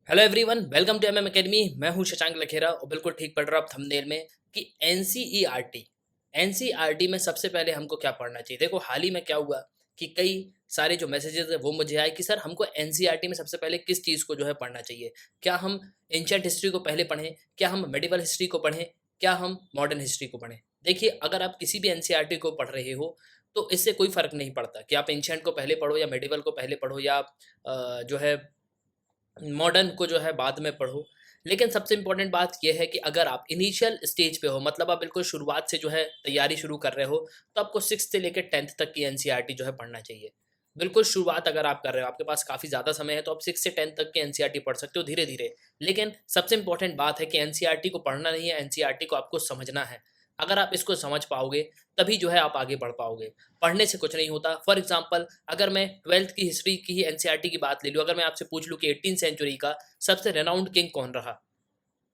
Hello everyone, welcome to MM academy. मैं हूं शशांक लखेरा और बिल्कुल ठीक पढ़ रहा आप थंबनेल में कि एनसीईआरटी में सबसे पहले हमको क्या पढ़ना चाहिए। देखो, हाल ही में क्या हुआ कि कई सारे जो मैसेजेस है वो मुझे आए कि सर हमको एनसीईआरटी में सबसे पहले किस चीज़ को जो है पढ़ना चाहिए। क्या हम एंशियंट हिस्ट्री को पहले पढ़ें, क्या हम मेडिवल हिस्ट्री को पढ़ें, क्या हम मॉडर्न हिस्ट्री को पढ़ें। देखिए, अगर आप किसी भी एनसीईआरटी को पढ़ रहे हो तो इससे कोई फ़र्क नहीं पड़ता कि आप एंशियंट को पहले पढ़ो या मेडिवल को पहले पढ़ो या जो है मॉडर्न को जो है बाद में पढ़ो। लेकिन सबसे इम्पोर्टेंट बात ये है कि अगर आप इनिशियल स्टेज पे हो, मतलब आप बिल्कुल शुरुआत से जो है तैयारी शुरू कर रहे हो, तो आपको 6th से लेकर 10th तक की एनसीईआरटी जो है पढ़ना चाहिए। बिल्कुल शुरुआत अगर आप कर रहे हो, आपके पास काफ़ी ज़्यादा समय है, तो आप 6 से 10 तक की एनसीईआरटी पढ़ सकते हो धीरे-धीरे। लेकिन सबसे इम्पोर्टेंट बात है कि एनसीईआरटी को पढ़ना नहीं है, एनसीईआरटी को आपको समझना है। अगर आप इसको समझ पाओगे, तभी जो है आप आगे बढ़ पाओगे। पढ़ने से कुछ नहीं होता। फॉर एग्ज़ाम्पल, अगर मैं 12th की हिस्ट्री की ही एनसीईआरटी की बात ले लूँ, अगर मैं आपसे पूछ लूँ कि 18th सेंचुरी का सबसे रेनाउंड किंग कौन रहा?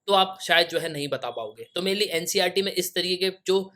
तो आप शायद जो है नहीं बता पाओगे। तो मेनली एनसीईआरटी में इस तरीके के जो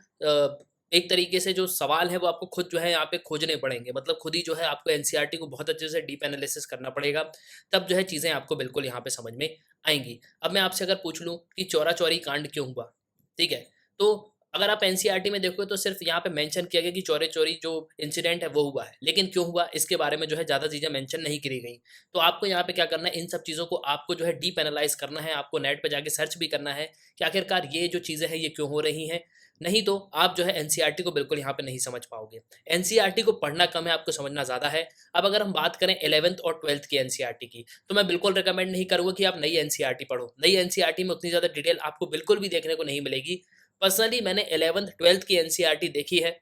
एक तरीके से जो सवाल है वो आपको खुद जो है यहाँ पे खोजने पड़ेंगे। मतलब खुद ही जो है आपको एनसीईआरटी को बहुत अच्छे से डीप एनालिसिस करना पड़ेगा, तब जो है चीज़ें आपको बिल्कुल यहाँ पे समझ में आएँगी। अब मैं आपसे अगर पूछ लूँ कि चौरा-चौरी कांड क्यों हुआ? ठीक है? तो अगर आप एनसीईआरटी में देखोगे तो सिर्फ़ यहाँ पे मेंशन किया गया कि चौरा-चौरी जो इंसिडेंट है वो हुआ है। लेकिन क्यों हुआ इसके बारे में जो है ज़्यादा चीज़ें मेंशन नहीं करी गई। तो आपको यहाँ पे क्या करना है, इन सब चीज़ों को आपको जो है डीप एनालाइज़ करना है, आपको नेट पे जाके सर्च भी करना है कि आखिरकार ये जो चीज़ें हैं ये क्यों हो रही हैं। नहीं तो आप जो है एनसीईआरटी को बिल्कुल यहाँ पे नहीं समझ पाओगे। एनसीईआरटी को पढ़ना कम है, आपको समझना ज़्यादा है। अब अगर हम बात करें 11th और 12th की एनसीईआरटी की, तो मैं बिल्कुल रिकमेंड नहीं करूँगा कि आप नई एनसीईआरटी पढ़ो। नई एनसीईआरटी में उतनी ज़्यादा डिटेल आपको बिल्कुल भी देखने को नहीं मिलेगी। पर्सनली मैंने 11th 12th की एनसीईआरटी देखी है।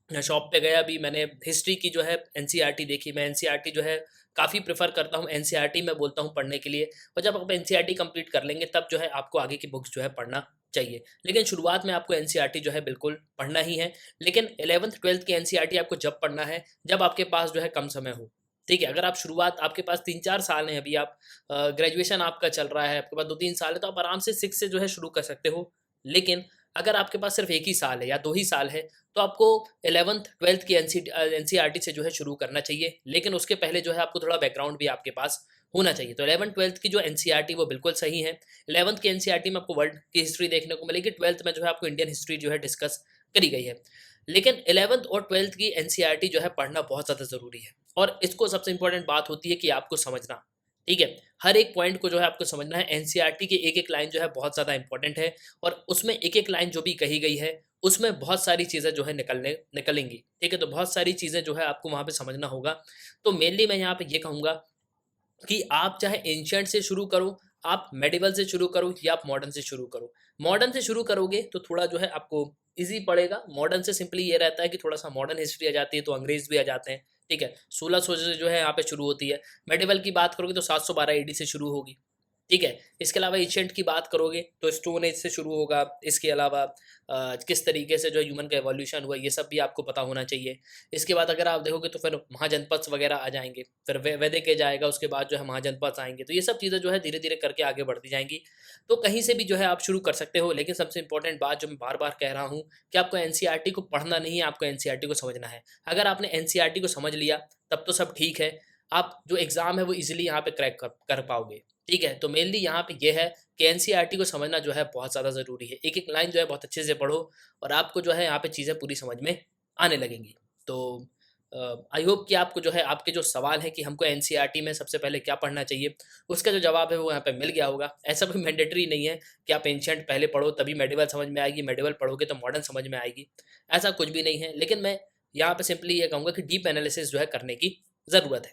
शॉप पे गया भी, मैंने हिस्ट्री की जो है एनसीईआरटी देखी। मैं एनसीईआरटी जो है काफ़ी प्रेफ़र करता हूँ, एनसीईआरटी मैं बोलता हूँ पढ़ने के लिए। और जब आप एनसीईआरटी कंप्लीट कर लेंगे तब जो है आपको आगे की बुक्स जो है पढ़ना चाहिए। लेकिन शुरुआत में आपको एनसीईआरटी जो है बिल्कुल पढ़ना ही है। लेकिन 11th 12th की एनसीईआरटी आपको जब पढ़ना है, जब आपके पास जो है कम समय हो। ठीक है? अगर आप शुरुआत आपके पास 3-4 साल हैं, अभी आप ग्रेजुएशन आपका चल रहा है, आपके पास 2-3 साल है, तो आप आराम से 6 से जो है शुरू कर सकते हो। लेकिन अगर आपके पास सिर्फ़ 1 ही साल है या 2 ही साल है, तो आपको 11th 12th की एनसीईआरटी से जो है शुरू करना चाहिए। लेकिन उसके पहले जो है आपको थोड़ा बैकग्राउंड भी आपके पास होना चाहिए। तो 11th 12th की जो एनसीईआरटी वो बिल्कुल सही है। 11th की एनसीईआरटी में आपको वर्ल्ड की हिस्ट्री देखने को मिलेगी, 12th में जो है आपको इंडियन हिस्ट्री जो है डिस्कस करी गई है। लेकिन 11th और 12th की एनसीईआरटी जो है पढ़ना बहुत ज़्यादा ज़रूरी है, और इसको सबसे इम्पोर्टेंट बात होती है कि आपको समझना। ठीक है? हर एक पॉइंट को जो है आपको समझना है। एनसीईआरटी की एक-एक लाइन जो है बहुत ज़्यादा इम्पोर्टेंट है, और उसमें एक-एक लाइन जो भी कही गई है, उसमें बहुत सारी चीज़ें जो है निकलेंगी। ठीक है? तो बहुत सारी चीज़ें जो है आपको वहाँ पे समझना होगा। तो मेनली मैं यहाँ पे ये कहूँगा कि आप चाहे एंशिएंट से शुरू करो, आप मेडिवल से शुरू करो या आप मॉडर्न से शुरू करो। मॉडर्न से शुरू करोगे तो थोड़ा जो है आपको ईज़ी पड़ेगा। मॉडर्न से सिंपली ये रहता है कि थोड़ा-सा मॉडर्न हिस्ट्री आ जाती है, तो अंग्रेज़ भी आ जाते हैं। ठीक है? 1600 से जो है यहाँ पे शुरू होती है। मेडिवल की बात करोगे तो 712 एडी से शुरू होगी। ठीक है? इसके अलावा एशिएंट की बात करोगे तो स्टोन एज से शुरू होगा। इसके अलावा किस तरीके से जो है ह्यूमन का इवोल्यूशन हुआ, ये सब भी आपको पता होना चाहिए। इसके बाद अगर आप देखोगे तो फिर महाजनपद वगैरह आ जाएँगे, फिर वैदिक एज आएगा, उसके बाद जो है महाजनपद आएँगे। तो ये सब चीज़ें जो है धीरे-धीरे करके आगे बढ़ती जाएँगी। तो कहीं से भी जो है आप शुरू कर सकते हो, लेकिन सबसे इम्पोर्टेंट बात जो मैं बार-बार कह रहा हूँ कि आपको एनसीईआरटी को पढ़ना नहीं है, आपको एनसीईआरटी को समझना है। अगर आपने एनसीईआरटी को समझ लिया, तब तो सब ठीक है। आप जो एग्ज़ाम है वो ईज़िली यहाँ पे क्रैक कर पाओगे। ठीक है? तो मेनली यहाँ पे ये है कि एनसीईआरटी को समझना जो है बहुत ज़्यादा ज़रूरी है। एक-एक लाइन जो है बहुत अच्छे से पढ़ो, और आपको जो है यहाँ पे चीज़ें पूरी समझ में आने लगेंगी। तो आई होप कि आपको जो है आपके जो सवाल है कि हमको एनसीईआरटी में सबसे पहले क्या पढ़ना चाहिए, उसका जो जवाब है वो यहाँ पे मिल गया होगा। ऐसा कोई मैंडेटरी नहीं है कि आप एंशिएंट पहले पढ़ो तभी मेडिवल समझ में आएगी, मेडिवल पढ़ोगे तो मॉडर्न समझ में आएगी। ऐसा कुछ भी नहीं है। लेकिन मैं यहाँ पे सिंपली ये कहूँगा कि डीप एनालिसिस जो है करने की ज़रूरत है।